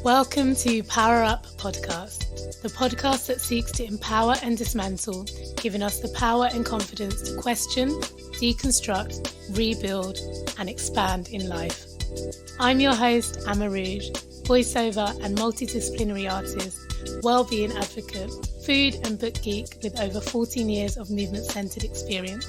Welcome to PowerUp podcast, the podcast that seeks to empower and dismantle, giving us the power and confidence to question, deconstruct, rebuild, and expand in life. I'm your host, AmaRouge, voiceover and multidisciplinary artist, well-being advocate, food and book geek with over 14 years of movement-centered experience.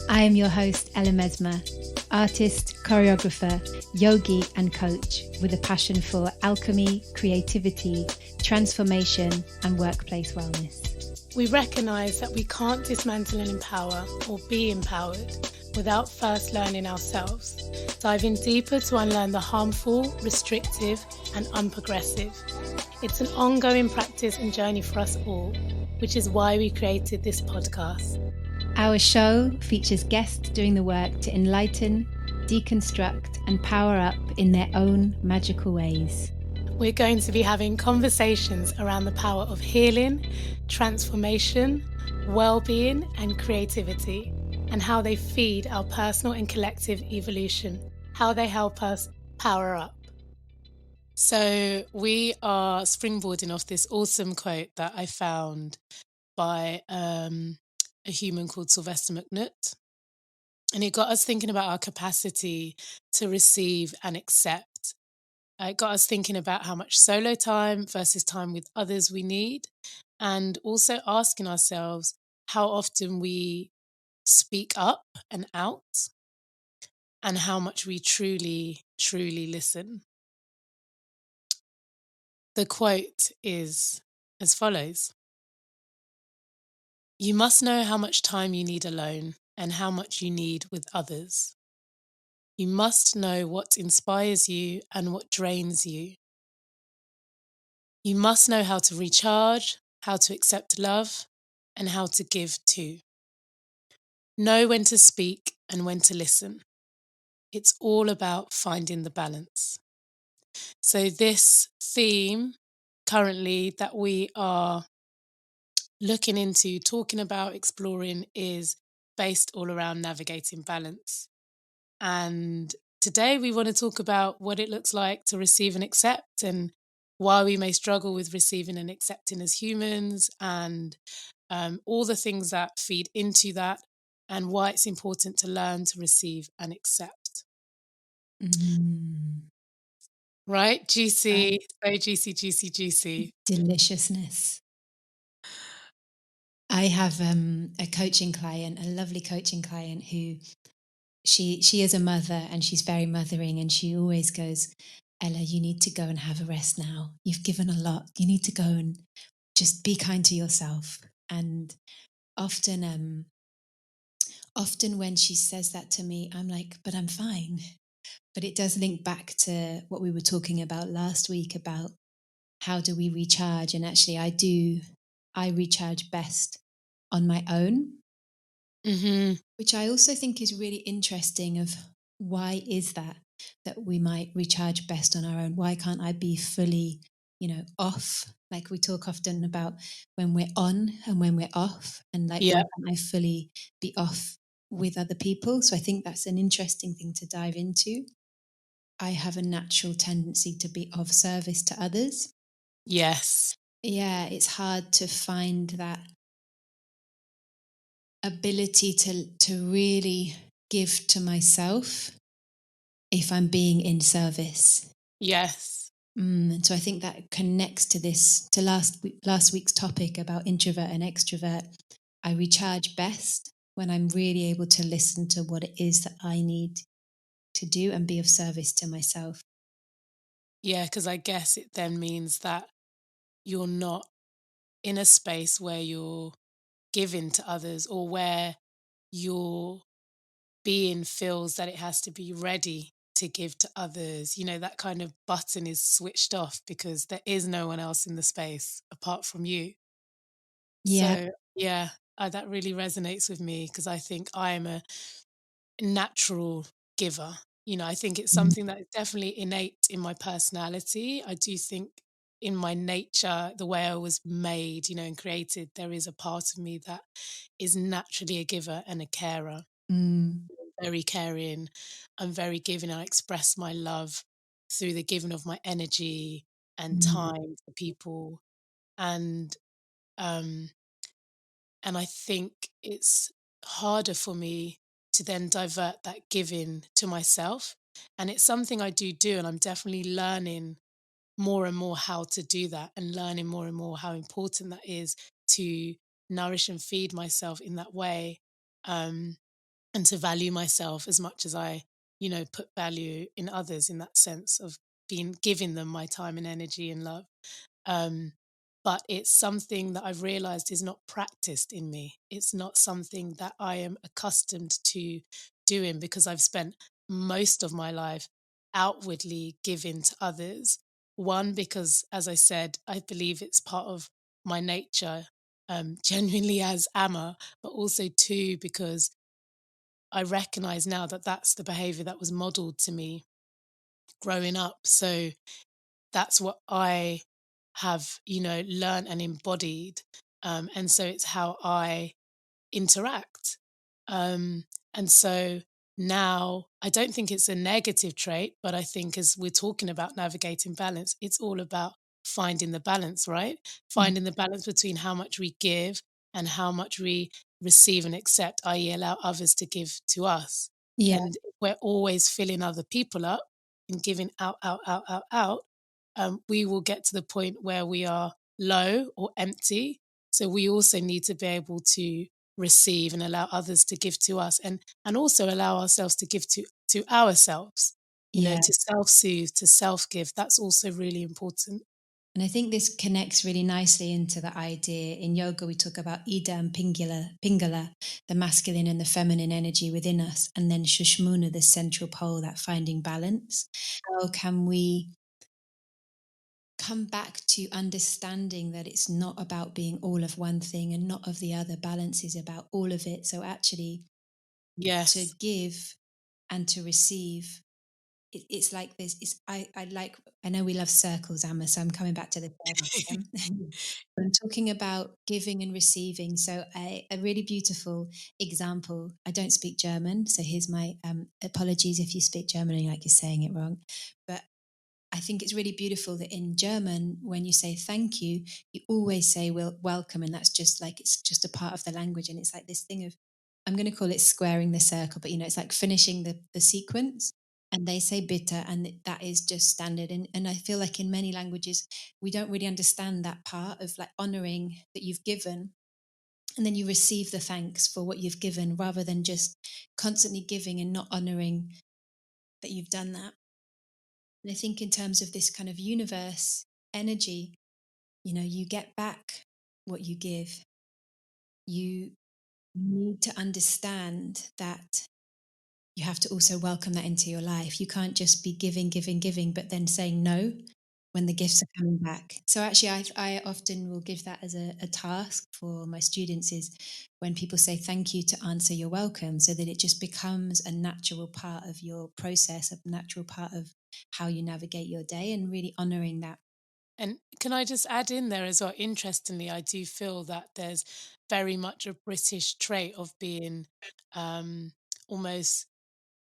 I am your host, Mesma, artist, choreographer, yogi and coach with a passion for alchemy, creativity, transformation and workplace wellness. We recognise that we can't dismantle and empower or be empowered without first learning ourselves, diving deeper to unlearn the harmful, restrictive and unprogressive. It's an ongoing practice and journey for us all, which is why we created this podcast. Our show features guests doing the work to enlighten, deconstruct and power up in their own magical ways. We're going to be having conversations around the power of healing, transformation, well-being and creativity, and how they feed our personal and collective evolution, how they help us power up. So we are springboarding off this awesome quote that I found by a human called Slyvester Mcnutt. And it got us thinking about our capacity to receive and accept. It got us thinking about how much solo time versus time with others we need, and also asking ourselves how often we speak up and out and how much we truly, truly listen. The quote is as follows. You must know how much time you need alone and how much you need with others. You must know what inspires you and what drains you. You must know how to recharge, how to accept love, and how to give too. Know when to speak and when to listen. It's all about finding the balance. So this theme currently that we are looking into, talking about, exploring is based all around navigating balance. And today we want to talk about what it looks like to receive and accept, and why we may struggle with receiving and accepting as humans, and all the things that feed into that, and why it's important to learn to receive and accept. Right? Juicy, so juicy, juicy, juicy. Deliciousness. I have a coaching client, a lovely coaching client who she is a mother and she's very mothering, and she always goes, Ella, you need to go and have a rest now. You've given a lot. You need to go and just be kind to yourself. And often when she says that to me, I'm like, but I'm fine. But it does link back to what we were talking about last week about how do we recharge? And actually I recharge best on my own, which I also think is really interesting of why is that we might recharge best on our own? Why can't I be fully, off? Like we talk often about when we're on and when we're off, and why can't I fully be off with other people? So I think that's an interesting thing to dive into. I have a natural tendency to be of service to others. Yes. Yeah, it's hard to find that ability to really give to myself if I'm being in service. Yes. And so I think that connects to last week's topic about introvert and extrovert. I recharge best when I'm really able to listen to what it is that I need to do and be of service to myself. Yeah, because I guess it then means that you're not in a space where you're giving to others, or where your being feels that it has to be ready to give to others. That kind of button is switched off because there is no one else in the space apart from you. Yeah. So, yeah, that really resonates with me, because I think I am a natural giver. I think it's something that is definitely innate in my personality. I do think in my nature, the way I was made, and created, there is a part of me that is naturally a giver and a carer. Very caring. I'm very giving. I express my love through the giving of my energy, and Mm. time for people. And um and I think it's harder for me to then divert that giving to myself. And it's something I do, and I'm definitely learning more and more how to do that, and learning more and more how important that is to nourish and feed myself in that way, um, and to value myself as much as I, put value in others, in that sense of being giving them my time and energy and love. Um, but it's something that I've realized is not practiced in me. It's not something that I am accustomed to doing, because I've spent most of my life outwardly giving to others. One, because, as I said, I believe it's part of my nature, genuinely as Amma, but also two, because I recognize now that that's the behavior that was modeled to me growing up. So that's what I have, learned and embodied. And so it's how I interact. Um, and so now I don't think it's a negative trait, but I think as we're talking about navigating balance, it's all about finding the balance, right? Mm. Finding the balance between how much we give and how much we receive and accept, i.e., allow others to give to us. Yeah, And if we're always filling other people up and giving out, out, out, out, out, we will get to the point where we are low or empty. So we also need to be able to receive and allow others to give to us, and also allow ourselves to give to ourselves, yeah. to self-soothe, to self-give. That's also really important. And I think this connects really nicely into the idea in yoga. We talk about Ida and Pingala, the masculine and the feminine energy within us, and then Shushmuna, the central pole, that finding balance. How can we come back to understanding that it's not about being all of one thing and not of the other? Balance is about all of it. So actually, to Yes. give and to receive, it's like this. I know we love circles, Amma, so I'm coming back to the circle again. I'm talking about giving and receiving. So a really beautiful example. I don't speak German, so here's my apologies if you speak German and like you're saying it wrong. But I think it's really beautiful that in German, when you say thank you, you always say welcome. And that's just like, it's just a part of the language. And it's like this thing of, I'm going to call it squaring the circle, but it's like finishing the sequence. And they say bitter, and that is just standard. And I feel like in many languages, we don't really understand that part of like honoring that you've given. And then you receive the thanks for what you've given rather than just constantly giving and not honoring that you've done that. And I think in terms of this kind of universe energy, you get back what you give. You need to understand that you have to also welcome that into your life. You can't just be giving, giving, giving, but then saying no when the gifts are coming back. So actually, I often will give that as a task for my students, is when people say thank you, to answer you're welcome, so that it just becomes a natural part of your process, a natural part of how you navigate your day, and really honoring that. And can I just add in there as well? Interestingly, I do feel that there's very much a British trait of being um, almost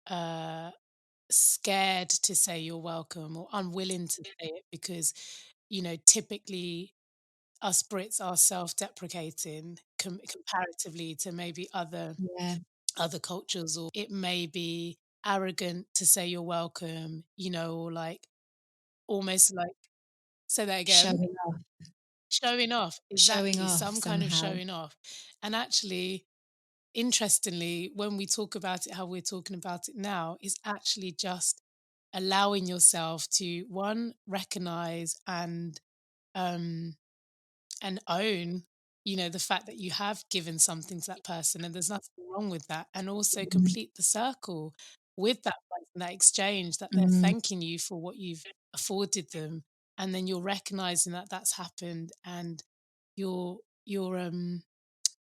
uh, scared to say you're welcome, or unwilling to say it, because typically us Brits are self-deprecating, comparatively to maybe Yeah, other cultures, or it may be arrogant to say you're welcome, or like almost like, say that again. showing off, Showing off, showing exactly, off some kind of somehow. showing off. And actually, interestingly, when we talk about it, how we're talking about it now, is actually just allowing yourself to, one, recognize um and own, the fact that you have given something to that person, and there's nothing wrong with that, and also Mhm. complete the circle with that person, that exchange, that they're Mm. thanking you for what you've afforded them, and then you're recognizing that that's happened, and you're you're um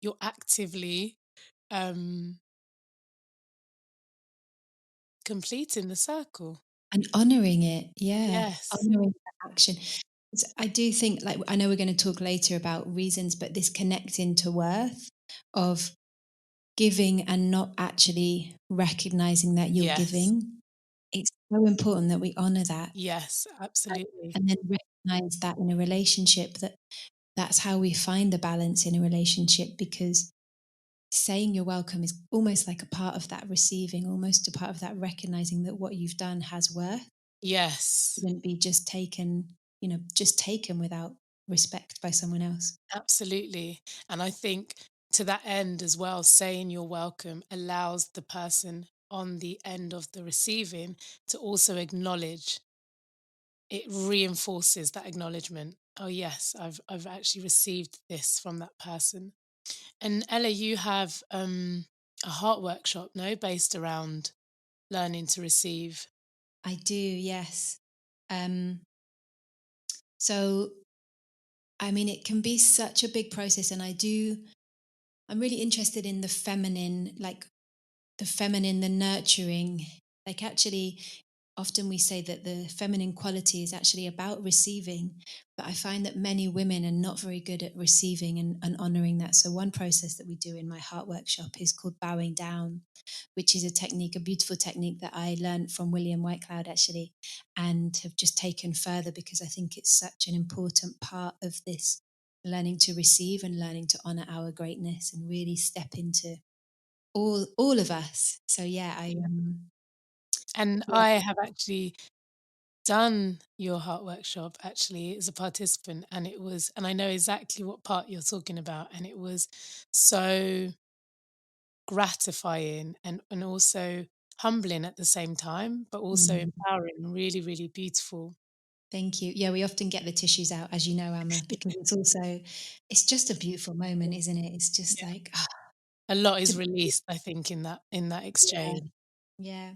you're actively um completing the circle. And honoring it, yeah, Yes. honoring that action. I do think, like, I know we're going to talk later about reasons, but this connecting to worth of giving and not actually recognizing that you're Yes. giving. It's so important that we honor that. Yes, absolutely. And then recognize that in a relationship, that's how we find the balance in a relationship, because saying you're welcome is almost like a part of that receiving, almost a part of that recognizing that what you've done has worth. Yes, Shouldn't be just taken, just taken without respect by someone else. absolutely. And I think to that end as well, saying you're welcome allows the person on the end of the receiving to also acknowledge. It reinforces that acknowledgement. Oh yes, I've actually received this from that person. And Ella, you have a heart workshop, no, based around learning to receive. I do, yes. Um, so, I mean, it can be such a big process, and I'm really interested in the feminine, like the feminine, the nurturing. Like, actually, often we say that the feminine quality is actually about receiving, but I find that many women are not very good at receiving and honoring that. So, one process that we do in my heart workshop is called bowing down, which is a technique, a beautiful technique that I learned from William Whitecloud, actually, and have just taken further because I think it's such an important part of this learning to receive and learning to honor our greatness and really step into all of us. So yeah, And yeah, I have actually done your heart workshop actually as a participant, and and I know exactly what part you're talking about, and it was so gratifying and also humbling at the same time, but also mm, empowering and really, really beautiful. thank you. Yeah, we often get the tissues out, as you know, Amma, because it's just a beautiful moment, isn't it? It's just Yeah. like A lot to is released, I think, in that yeah, exchange. yeah.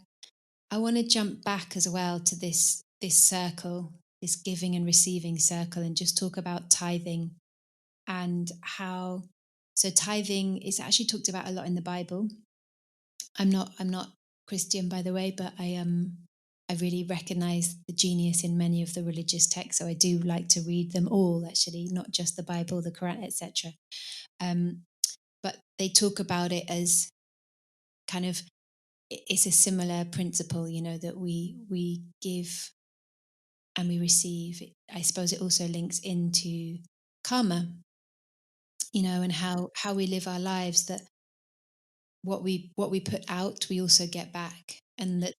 I want to jump back as well to this circle, this giving and receiving circle, and just talk about tithing and how. So tithing is actually talked about a lot in the Bible. I'm not Christian, by the way, but I really recognize the genius in many of the religious texts. So I do like to read them all, actually, not just the Bible, the Quran, etc. Um, but they talk about it as kind of it's a similar principle, that we give and we receive. I suppose it also links into karma, and how we live our lives. That what we put out, we also get back, and that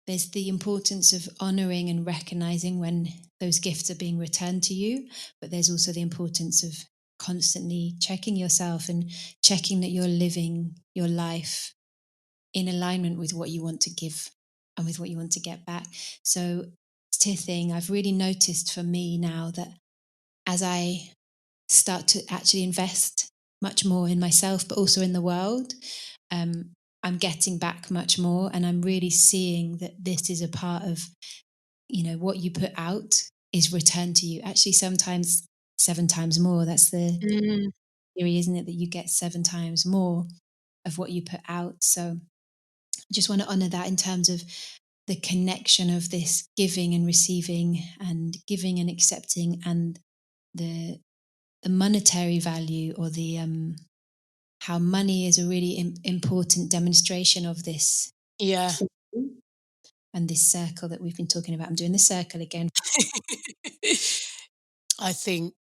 there's the importance of honoring and recognizing when those gifts are being returned to you, but there's also the importance of constantly checking yourself and checking that you're living your life in alignment with what you want to give and with what you want to get back. So, tithing, I've really noticed for me now that as I start to actually invest much more in myself, but also in the world, um, I'm getting back much more. And I'm really seeing that this is a part of, what you put out is returned to you. Actually, sometimes 7 times more. That's the Mm, theory, isn't it? That you get 7 times more of what you put out. So I just want to honor that in terms of the connection of this giving and receiving and giving and accepting, and the the monetary value, or the how money is a really important demonstration of this yeah. and this circle that we've been talking about. I'm doing the circle again. I think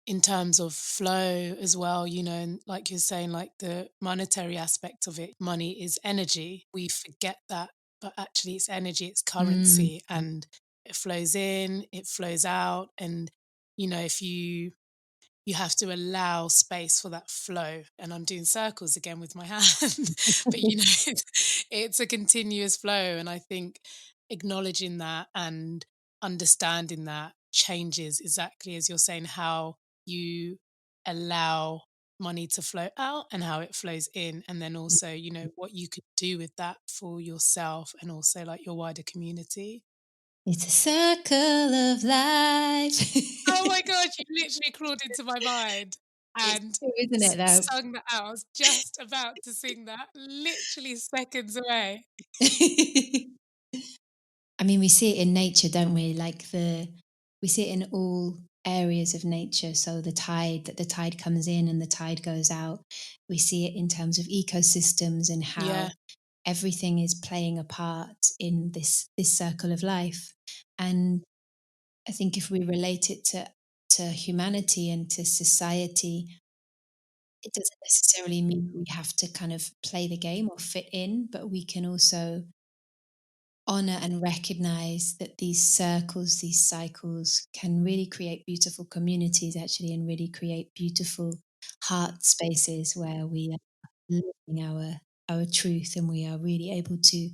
in terms of flow as well, and like you're saying, like the monetary aspect of it, money is energy. We forget that, but actually it's energy, it's Mm, currency, and it flows in, it flows out. And, if you have to allow space for that flow. And I'm doing circles again with my hand, but it's a continuous flow. And I think acknowledging that and understanding that changes exactly as you're saying how you allow money to flow out and how it flows in. And then also, what you could do with that for yourself and also like your wider community. it's a circle of life. Oh my gosh, you literally crawled into my mind It's and true, isn't it, though? sung that out. I was just about to sing that, literally seconds away. I mean, we see it in nature, don't we? We see it in all areas of nature. So the tide comes in and the tide goes out. We see it in terms of ecosystems and Yeah, how everything is playing a part in this circle of life. And I think if we relate it to humanity and to society, it doesn't necessarily mean we have to kind of play the game or fit in, but we can also honor and recognize that these circles, these cycles can really create beautiful communities actually, and really create beautiful heart spaces where we are living our truth, and we are really able to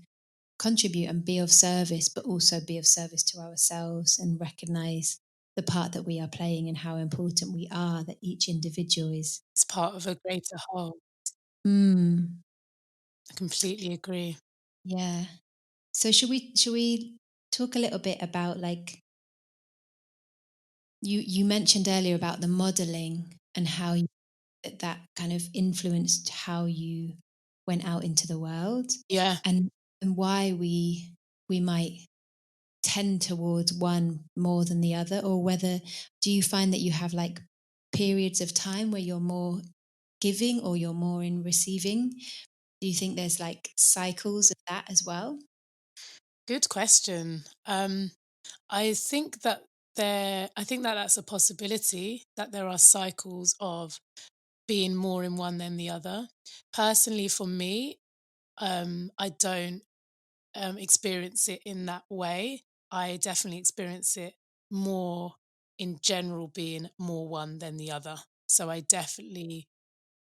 contribute and be of service, but also be of service to ourselves and recognize the part that we are playing and how important we are, that each individual is. It's part of a greater whole. Mm, I completely agree. yeah. So should we talk a little bit about, like, you mentioned earlier about the modeling and how that kind of influenced how you went out into the world, Yeah, and why we might tend towards one more than the other, or whether, do you find that you have like periods of time where you're more giving or you're more in receiving? Do you think there's like cycles of that as well? good question. I think that I think that that's a possibility, that there are cycles of being more in one than the other. Personally, for me, I don't experience it in that way. I definitely experience it more in general, being more one than the other. So I definitely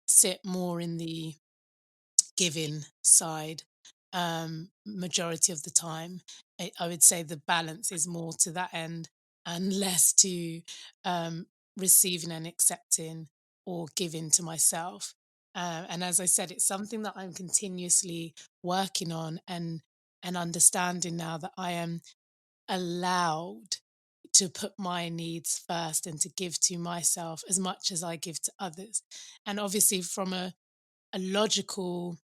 sit more in the giving side majority of the time. I would say the balance is more to that end and less to um, receiving and accepting or giving to myself. And as I said, it's something that I'm continuously working on and understanding now that I am allowed to put my needs first and to give to myself as much as I give to others. And obviously, from a logical,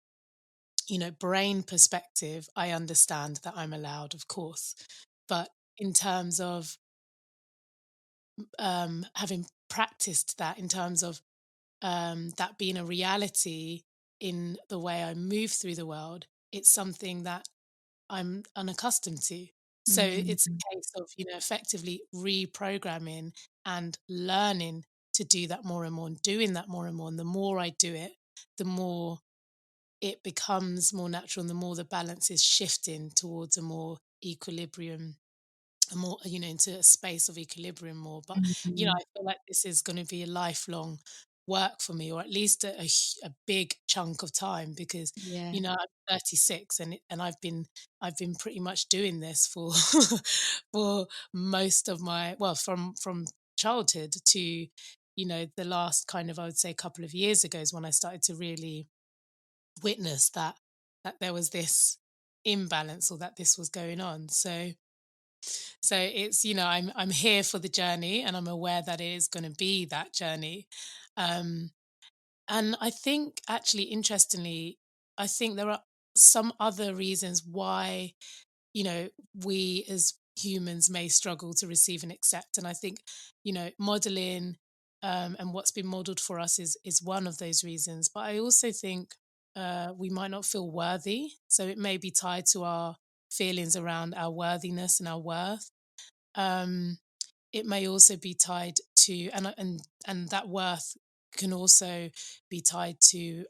brain perspective, I understand that I'm allowed, of course. But in terms of having practiced that, in terms of that being a reality in the way I move through the world, it's something that I'm unaccustomed to. So it's Mm, a case of, effectively reprogramming and learning to do that more and more and doing that more and more. And the more I do it, the more it becomes more natural and the more the balance is shifting towards a more equilibrium, a more, into a space of equilibrium more. But, mm, I feel like this is going to be a lifelong work for me, or at least a big chunk of time, because, yeah. I'm 36 and I've been pretty much doing this for for most of my, well, from childhood to, the last kind of, I would say, couple of years ago is when I started to really witness that there was this imbalance, or that this was going on. So it's, I'm here for the journey, and I'm aware that it is going to be that journey. um and I think, actually, interestingly, I think there are some other reasons why, we as humans may struggle to receive and accept. And I think, modeling, and what's been modeled for us is one of those reasons. But I also think we might not feel worthy. So it may be tied to our feelings around our worthiness and our worth. Um, it may also be tied to, and that worth can also be tied to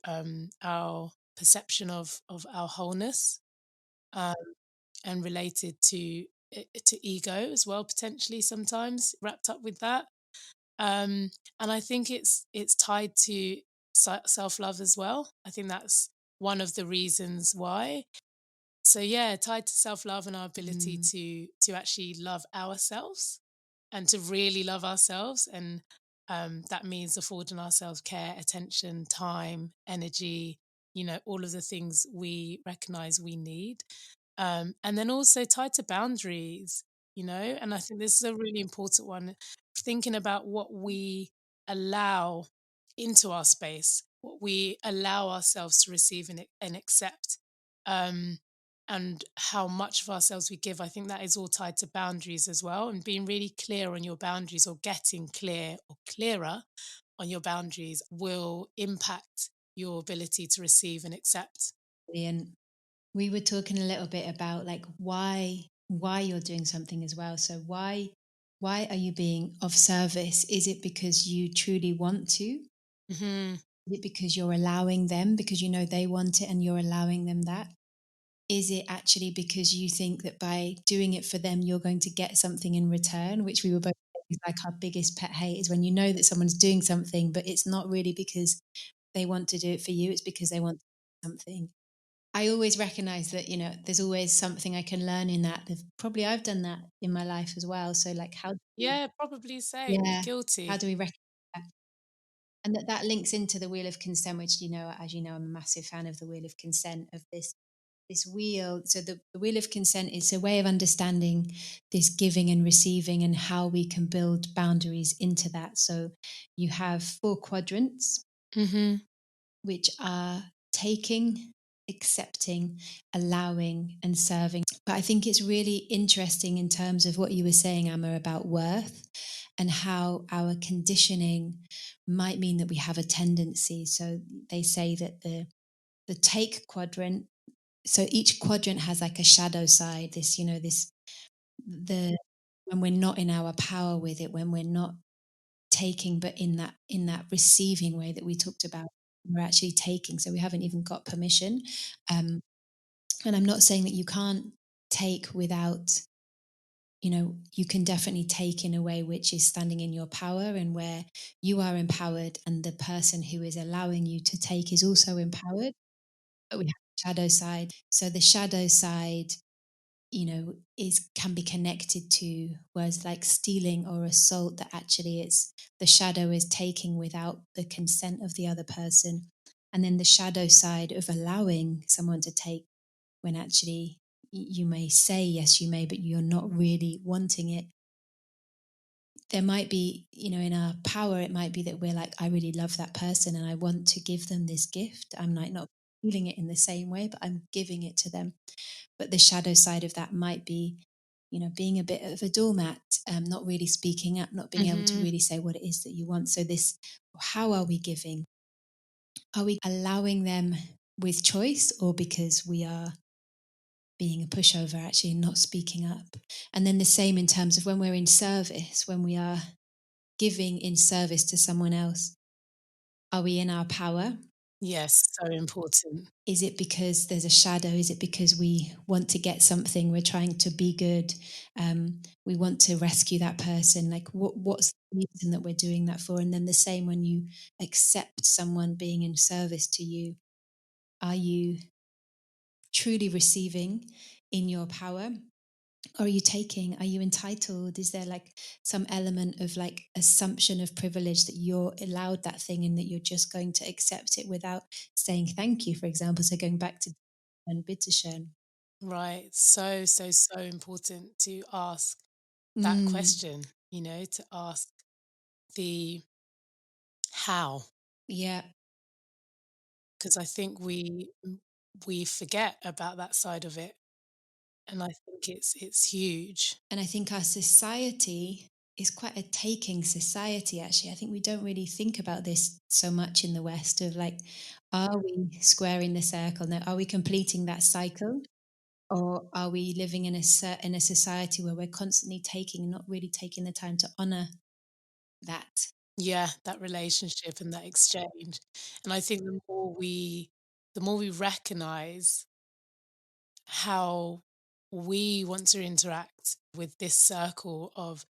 our perception of our wholeness, um, and related to ego as well, potentially sometimes wrapped up with that. And I think it's tied to self love as well. I think that's one of the reasons why. So yeah, tied to self love and our ability Mm, to actually love ourselves and to really love ourselves. And that means affording ourselves care, attention, time, energy, all of the things we recognize we need. And then also tied to boundaries, and I think this is a really important one, thinking about what we allow into our space, what we allow ourselves to receive and accept. Um, and how much of ourselves we give. I think that is all tied to boundaries as well, and being really clear on your boundaries, or getting clear or clearer on your boundaries, will impact your ability to receive and accept. brilliant. We were talking a little bit about like why. why you're doing something as well. So why are you being of service? Is it because you truly want to? Mm-hmm. Is it because you're allowing them because you know they want it and you're allowing them that? Is it actually because you think that by doing it for them, you're going to get something in return, which we were both saying is like our biggest pet hate, is when you know that someone's doing something, but it's not really because they want to do it for you, it's because they want something. I always recognize that, there's always something I can learn in that. Probably I've done that in my life as well. So like Yeah, probably same. yeah, how Guilty. do we recognize that? And that links into the wheel of consent, which, as you know, I'm a massive fan of the wheel of consent, of this wheel. So the wheel of consent is a way of understanding this giving and receiving and how we can build boundaries into that. So you have 4 quadrants, Mm-hmm. which are taking, accepting, allowing, and serving. But I think it's really interesting in terms of what you were saying, Amma, about worth and how our conditioning might mean that we have a tendency. So they say that the take quadrant, so each quadrant has like a shadow side, this the when we're not in our power with it, when we're not taking but in that receiving way that we talked about, we're actually taking, so we haven't even got permission. And I'm not saying that you can't take without, you can definitely take in a way which is standing in your power and where you are empowered and the person who is allowing you to take is also empowered. But we have the shadow side. So the shadow side, is can be connected to words like stealing or assault, that actually it's the shadow is taking without the consent of the other person. And then the shadow side of allowing someone to take when actually you may say yes you may, but you're not really wanting it. There might be, in our power, it might be that we're like, I really love that person and I want to give them this gift. I'm like not feeling it in the same way, but I'm giving it to them. But the shadow side of that might be, being a bit of a doormat, not really speaking up, not being able to Mm-hmm. really say what it is that you want. So how are we giving? Are we allowing them with choice, or because we are being a pushover, actually not speaking up? And then the same in terms of when we're in service, when we are giving in service to someone else, are we in our power? Yes, so important. Is it because there's a shadow? Is it because we want to get something? We're trying to be good. We want to rescue that person. Like, what's the reason that we're doing that for? And then the same when you accept someone being in service to you, are you truly receiving in your power? Or are you taking? Are you entitled? Is there like some element of like assumption of privilege that you're allowed that thing and that you're just going to accept it without saying thank you, for example? So going back to and bitteschön. Right. So, so, so important to ask that Mm, question, to ask the how, yeah. because I think we forget about that side of it, and I think it's huge. And I think our society is quite a taking society, actually. I think we don't really think about this so much in the West of like, are we squaring the circle? Now, are we completing that cycle? Or are we living in a society where we're constantly taking and not really taking the time to honor that? Yeah, that relationship and that exchange. And I think the more we recognize how we want to interact with this circle of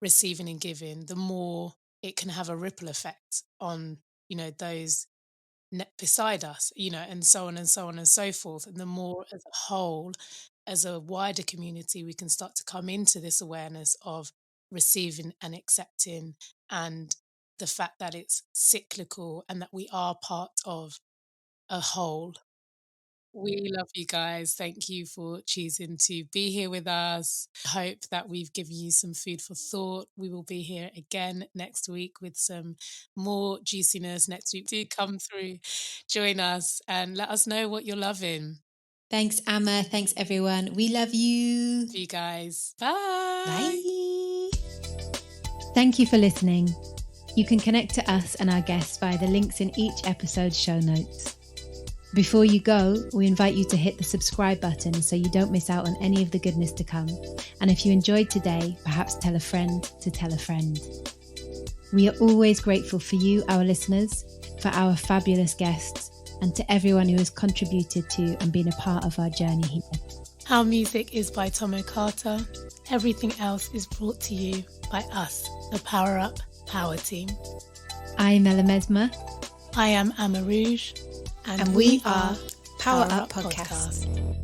receiving and giving, the more it can have a ripple effect on, those beside us, and so on and so on and so forth. And the more as a whole, as a wider community, we can start to come into this awareness of receiving and accepting, and the fact that it's cyclical and that we are part of a whole. We love you guys. Thank you for choosing to be here with us. Hope that we've given you some food for thought. We will be here again next week with some more juiciness next week. Do come through, join us, and let us know what you're loving. Thanks, Amma. Thanks, everyone. We love you. For you guys. Bye. Bye. Thank you for listening. You can connect to us and our guests via the links in each episode's show notes. Before you go, we invite you to hit the subscribe button so you don't miss out on any of the goodness to come. And if you enjoyed today, perhaps tell a friend to tell a friend. We are always grateful for you, our listeners, for our fabulous guests, and to everyone who has contributed to and been a part of our journey here. Our music is by Tomo Carter. Everything else is brought to you by us, the PowerUp Power Team. I'm Mesma. I am AmaRouge. And we are PowerUp Podcast.